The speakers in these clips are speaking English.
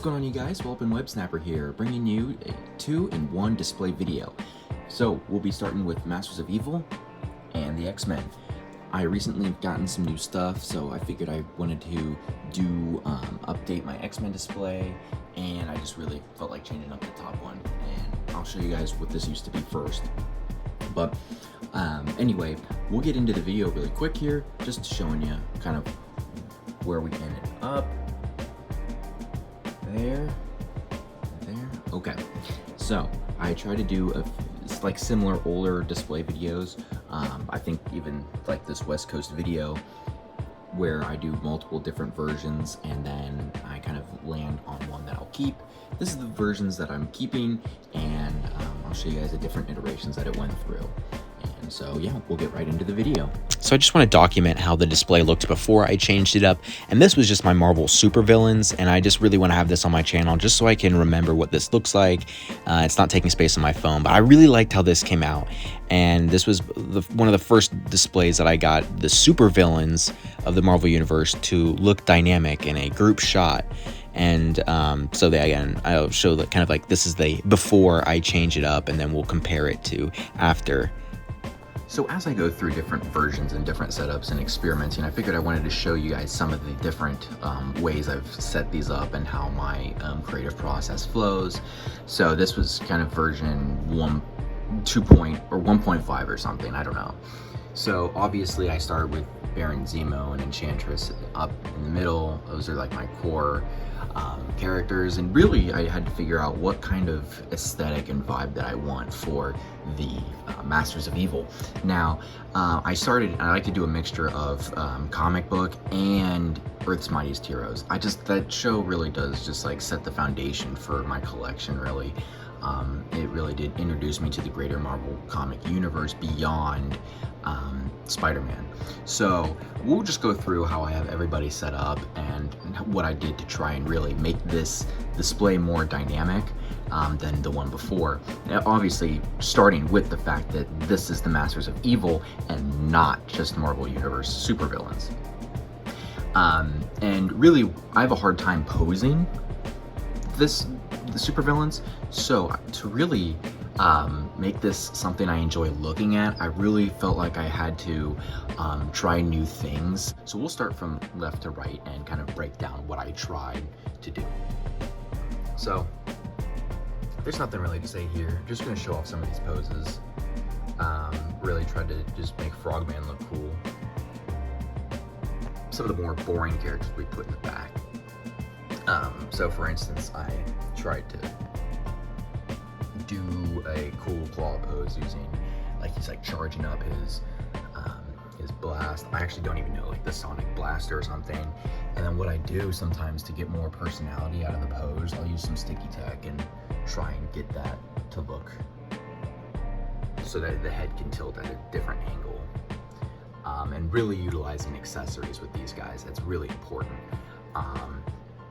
going on, you guys? Welcome, Web Snapper here, bringing you a 2-in-1 display video. So we'll be starting with Masters of Evil and the X-Men. I recently have gotten some new stuff, so I figured I wanted to update my X-Men display, and I just really felt like changing up the top one. And I'll show you guys what this used to be first. But anyway, we'll get into the video really quick here, just showing you kind of where we ended up. There. Okay, so I try to do like similar older display videos. I think even like this West Coast video where I do multiple different versions and then I kind of land on one that I'll keep. This is the versions that I'm keeping, and I'll show you guys the different iterations that it went through. And so yeah, we'll get right into the video. So I just want to document how the display looked before I changed it up, and this was just my Marvel supervillains, and I just really want to have this on my channel just so I can remember what this looks like. It's not taking space on my phone, but I really liked how this came out, and this was one of the first displays that I got the supervillains of the Marvel Universe to look dynamic in a group shot. And so again, I'll show that kind of like this is the before I change it up, and then we'll compare it to after. So as I go through different versions and different setups and experimenting, I figured I wanted to show you guys some of the different ways I've set these up and how my creative process flows. So this was kind of version 1.5 or something, I don't know. So obviously I started with Baron Zemo and Enchantress up in the middle. Those are like my core characters, and really I had to figure out what kind of aesthetic and vibe that I want for the Masters of Evil. Now I like to do a mixture of comic book and Earth's Mightiest Heroes. That show really does just like set the foundation for my collection, really. It really did introduce me to the greater Marvel comic universe beyond Spider-Man. So we'll just go through how I have everybody set up and what I did to try and really make this display more dynamic than the one before. Now, obviously, starting with the fact that this is the Masters of Evil and not just Marvel Universe supervillains. And really, I have a hard time posing the supervillains, so to really make this something I enjoy looking at, I really felt like I had to try new things. So we'll start from left to right and kind of break down what I tried to do. So there's nothing really to say here. I'm just going to show off some of these poses. Really tried to just make Frogman look cool. Some of the more boring characters we put in the back. So for instance, I tried to do a cool claw pose using, like, he's like charging up his blast. I actually don't even know, like the Sonic Blaster or something. And then what I do sometimes to get more personality out of the pose, I'll use some sticky tack and try and get that to look so that the head can tilt at a different angle. And really utilizing accessories with these guys, that's really important.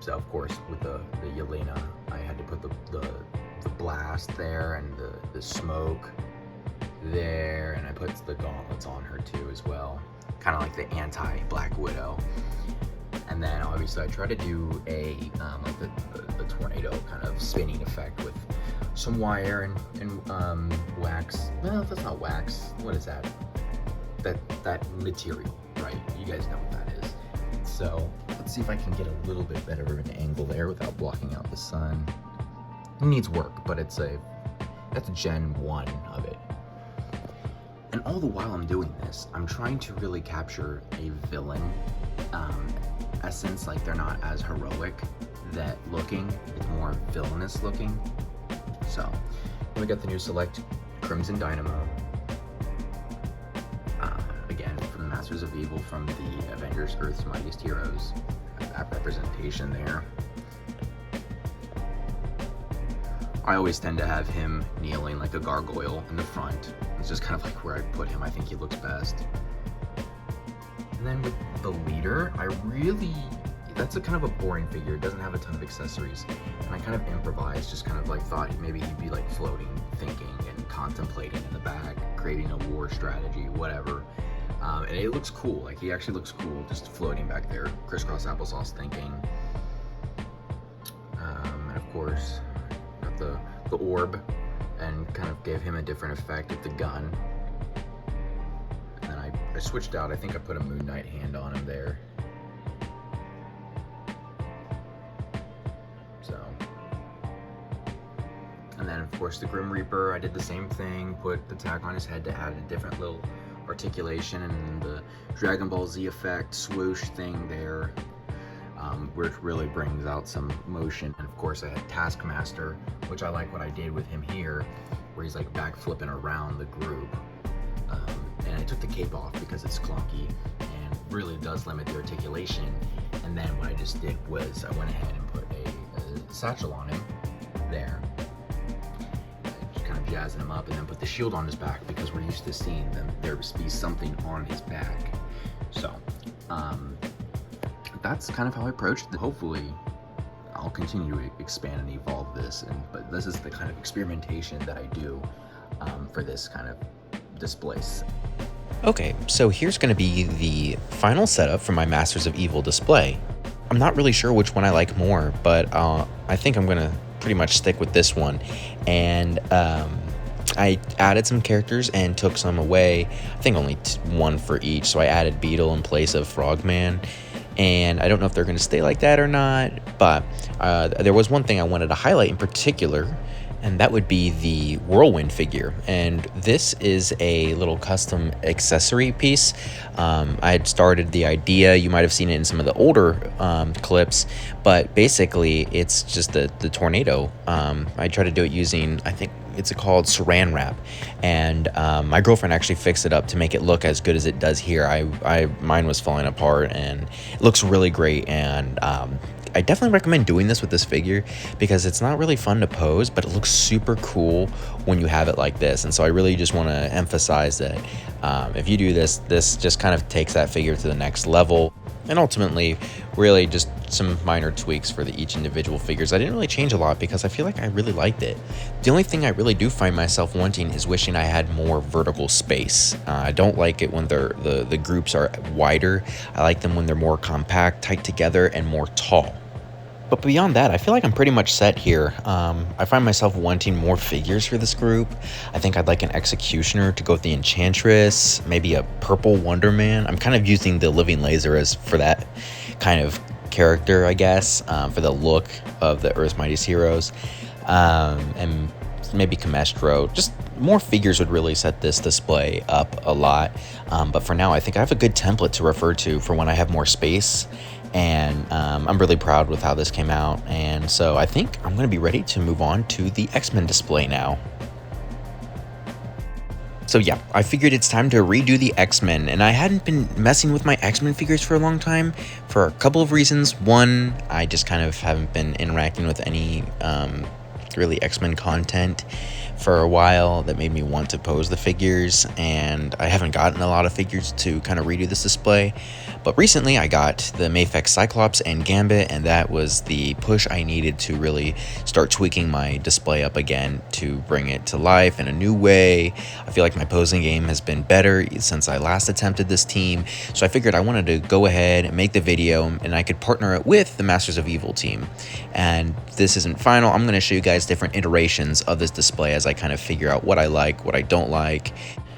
So of course with the Yelena, I had to put the blast there and the smoke there, and I put the gauntlets on her too as well, kind of like the anti-Black Widow. And then obviously I try to do a like the tornado kind of spinning effect with some wire and wax. Well, that's not wax. What is that? That material, right? You guys know what that is. So let's see if I can get a little bit better of an angle there without blocking out the sun. It needs work, but that's Gen 1 of it. And all the while I'm doing this, I'm trying to really capture a villain essence. Like, they're not as heroic that looking, it's more villainous looking. So we got the new Select Crimson Dynamo. Again, from the Masters of Evil, from the Avengers Earth's Mightiest Heroes. That representation there. I always tend to have him kneeling like a gargoyle in the front. It's just kind of like where I put him. I think he looks best. And then with the leader, that's a kind of a boring figure. It doesn't have a ton of accessories. And I kind of improvised, just kind of like thought maybe he'd be like floating, thinking and contemplating in the back, creating a war strategy, whatever. And it looks cool. Like, he actually looks cool just floating back there, crisscross applesauce thinking. course, got the orb, and kind of gave him a different effect with the gun. And then I switched out, I think I put a Moon Knight hand on him there. So, and then of course the Grim Reaper, I did the same thing, put the tack on his head to add a different little articulation, and the Dragon Ball Z effect swoosh thing there, which really brings out some motion. And of course I had Taskmaster, which I like what I did with him here, where he's like back flipping around the group. And I took the cape off because it's clunky and really does limit the articulation. And then what I just did was I went ahead and put a satchel on him there, just kind of jazzing him up, and then put the shield on his back because we're used to seeing there be something on his back. So that's kind of how I approached it. Hopefully I'll continue to expand and evolve this, but this is the kind of experimentation that I do for this kind of displays. Okay, so here's going to be the final setup for my Masters of Evil display. I'm not really sure which one I like more, but I think I'm going to pretty much stick with this one. And I added some characters and took some away. I think only one for each, so I added Beetle in place of Frogman. And I don't know if they're going to stay like that or not, but there was one thing I wanted to highlight in particular, and that would be the Whirlwind figure. And this is a little custom accessory piece. I had started the idea, you might have seen it in some of the older clips, but basically it's just the tornado. I tried to do it using, I think it's called saran wrap, and my girlfriend actually fixed it up to make it look as good as it does here. Mine was falling apart, and it looks really great. And I definitely recommend doing this with this figure because it's not really fun to pose, but it looks super cool when you have it like this. And so I really just want to emphasize that if you do this, this just kind of takes that figure to the next level. And ultimately, really just some minor tweaks for each individual figures. I didn't really change a lot because I feel like I really liked it. The only thing I really do find myself wanting is wishing I had more vertical space. I don't like it when the groups are wider. I like them when they're more compact, tight together, and more tall. But beyond that, I feel like I'm pretty much set here. I find myself wanting more figures for this group. I think I'd like an Executioner to go with the Enchantress, maybe a purple Wonder Man. I'm kind of using the Living Laser as for that kind of character, I guess, for the look of the Earth's Mightiest Heroes. And maybe Camestro. Just more figures would really set this display up a lot. But for now, I think I have a good template to refer to for when I have more space. And I'm really proud with how this came out. And so I think I'm going to be ready to move on to the X-Men display now. So yeah, I figured it's time to redo the X-Men, and I hadn't been messing with my X-Men figures for a long time for a couple of reasons. One, I just kind of haven't been interacting with any really X-Men content for a while that made me want to pose the figures, and I haven't gotten a lot of figures to kind of redo this display. But recently I got the Mafex Cyclops and Gambit, and that was the push I needed to really start tweaking my display up again to bring it to life in a new way. I feel like my posing game has been better since I last attempted this team, so I figured I wanted to go ahead and make the video, and I could partner it with the Masters of Evil team. And this isn't final. I'm going to show you guys different iterations of this display as I kind of figure out what I like, what I don't like.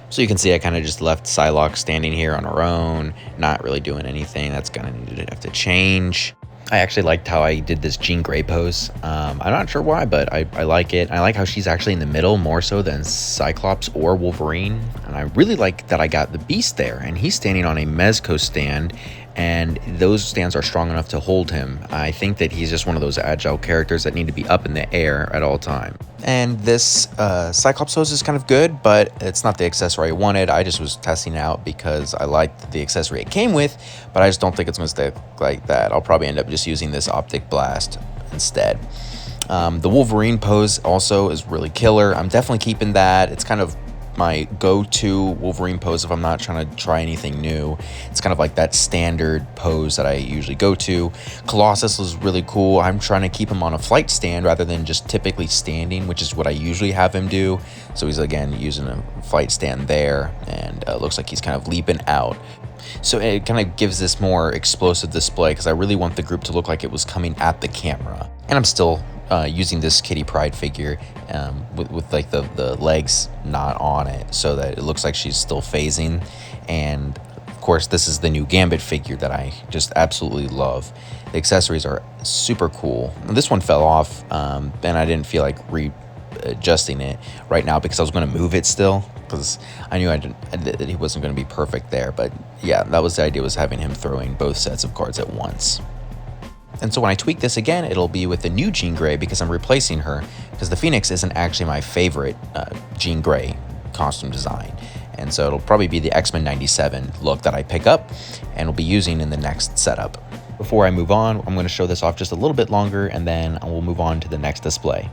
So you can see I kind of just left Psylocke standing here on her own, not really doing anything. That's going to have to change. I actually liked how I did this Jean Grey pose. I'm not sure why, but I like it. I like how she's actually in the middle more so than Cyclops or Wolverine. And I really like that I got the Beast there, and he's standing on a Mezco stand, and those stands are strong enough to hold him. I think that he's just one of those agile characters that need to be up in the air at all time. And this Cyclops pose is kind of good, but it's not the accessory I wanted. I just was testing it out because I liked the accessory it came with, but I just don't think it's going to stay like that. I'll probably end up just using this Optic Blast instead. The Wolverine pose also is really killer. I'm definitely keeping that. It's kind of my go-to Wolverine pose if I'm not trying to try anything new. It's kind of like that standard pose that I usually go to. Colossus was really cool. I'm trying to keep him on a flight stand rather than just typically standing, which is what I usually have him do. So he's again using a flight stand there, and looks like he's kind of leaping out. So it kind of gives this more explosive display because I really want the group to look like it was coming at the camera. And I'm still using this Kitty Pryde figure with like the legs not on it, so that it looks like she's still phasing. And of course, this is the new Gambit figure that I just absolutely love. The accessories are super cool. This one fell off, and I didn't feel like readjusting it right now because I was going to move it still, because I knew that he wasn't going to be perfect there. But yeah, that was the idea, was having him throwing both sets of cards at once. And so when I tweak this again, it'll be with the new Jean Grey, because I'm replacing her, because the Phoenix isn't actually my favorite Jean Grey costume design. And so it'll probably be the XMen 97 look that I pick up and will be using in the next setup. Before I move on, I'm going to show this off just a little bit longer, and then we'll move on to the next display.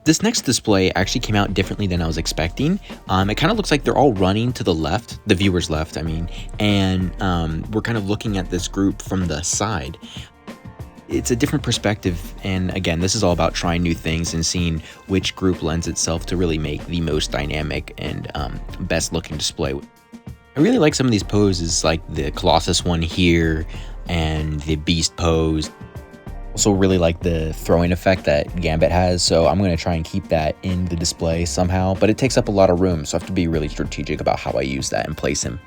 This next display actually came out differently than I was expecting. It kind of looks like they're all running to the left, the viewer's left, I mean, and we're kind of looking at this group from the side. It's a different perspective, and again, this is all about trying new things and seeing which group lends itself to really make the most dynamic and best looking display. I really like some of these poses, like the Colossus one here and the Beast pose. Also really like the throwing effect that Gambit has, so I'm going to try and keep that in the display somehow, but it takes up a lot of room, so I have to be really strategic about how I use that and place him.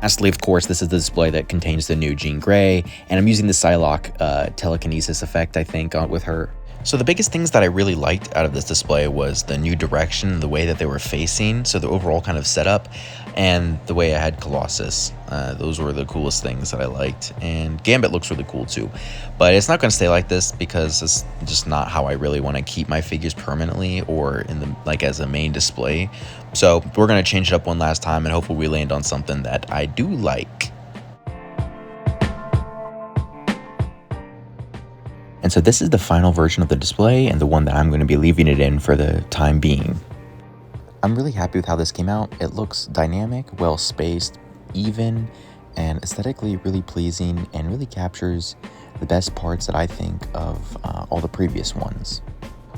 Lastly, of course, this is the display that contains the new Jean Grey, and I'm using the Psylocke telekinesis effect, I think, with her. So the biggest things that I really liked out of this display was the new direction, the way that they were facing, so the overall kind of setup, and the way I had Colossus. Those were the coolest things that I liked, and Gambit looks really cool too. But it's not going to stay like this, because it's just not how I really want to keep my figures permanently or in the as a main display. So we're going to change it up one last time, and hopefully we land on something that I do like. And so this is the final version of the display, and the one that I'm going to be leaving it in for the time being. I'm really happy with how this came out. It looks dynamic, well spaced, even, and aesthetically really pleasing, and really captures the best parts that I think of all the previous ones.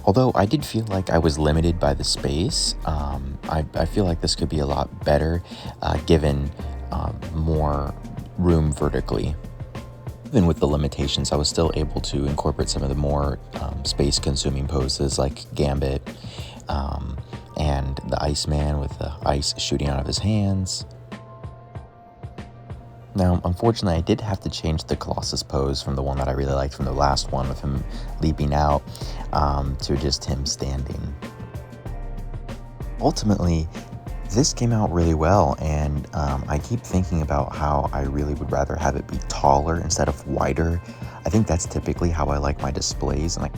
Although I did feel like I was limited by the space, I feel like this could be a lot better given more room vertically. Even with the limitations, I was still able to incorporate some of the more space-consuming poses like Gambit and the Iceman with the ice shooting out of his hands. Now, unfortunately, I did have to change the Colossus pose from the one that I really liked from the last one with him leaping out to just him standing. Ultimately, this came out really well, and I keep thinking about how I really would rather have it be taller instead of wider. I think that's typically how I like my displays, and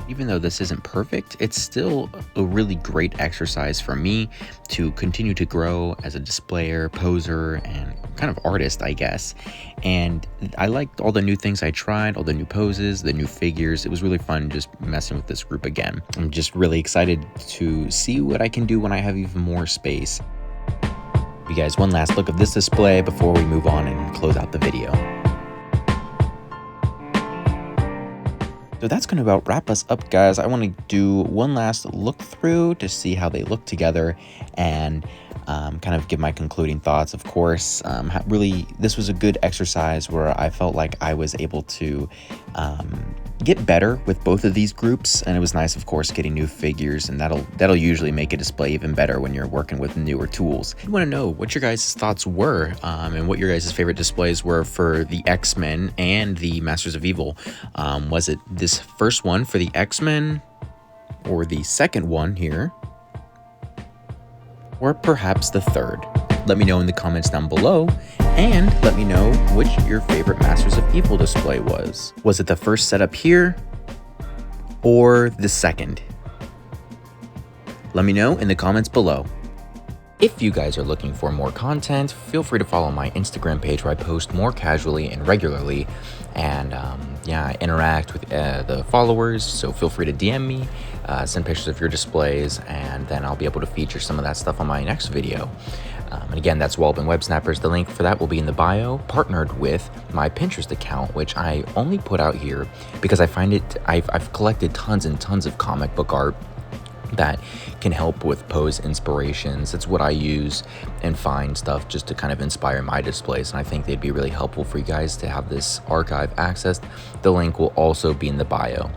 even though this isn't perfect, it's still a really great exercise for me to continue to grow as a displayer, poser, and kind of artist, I guess. And I liked all the new things I tried, all the new poses, the new figures. It was really fun just messing with this group again. I'm just really excited to see what I can do when I have even more space. You guys, one last look of this display before we move on and close out the video. So that's going to about wrap us up, guys. I want to do one last look through to see how they look together and kind of give my concluding thoughts. Of course, really, this was a good exercise where I felt like I was able to get better with both of these groups, and it was nice, of course, getting new figures, and that'll usually make a display even better when you're working with newer tools. I want to know what your guys' thoughts were and what your guys' favorite displays were for the X-Men and the Masters of Evil. Was it this first one for the X-Men, or the second one here, or perhaps the third? Let me know in the comments down below, and let me know which your favorite Masters of Evil display was. Was it the first setup here, or the second? Let me know in the comments below. If you guys are looking for more content, feel free to follow my Instagram page where I post more casually and regularly, and I interact with the followers, so feel free to DM me, send pictures of your displays, and then I'll be able to feature some of that stuff on my next video. And again, that's Wallop and Web Snappers. The link for that will be in the bio, partnered with my Pinterest account, which I only put out here because I find I've collected tons and tons of comic book art that can help with pose inspirations. It's what I use and find stuff just to kind of inspire my displays, and I think they'd be really helpful for you guys to have this archive accessed. The link will also be in the bio.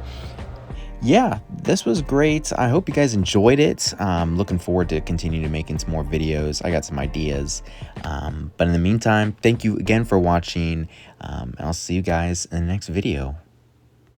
Yeah, this was great. I hope you guys enjoyed it. Looking forward to continuing to making some more videos. I got some ideas. But in the meantime, thank you again for watching. And I'll see you guys in the next video.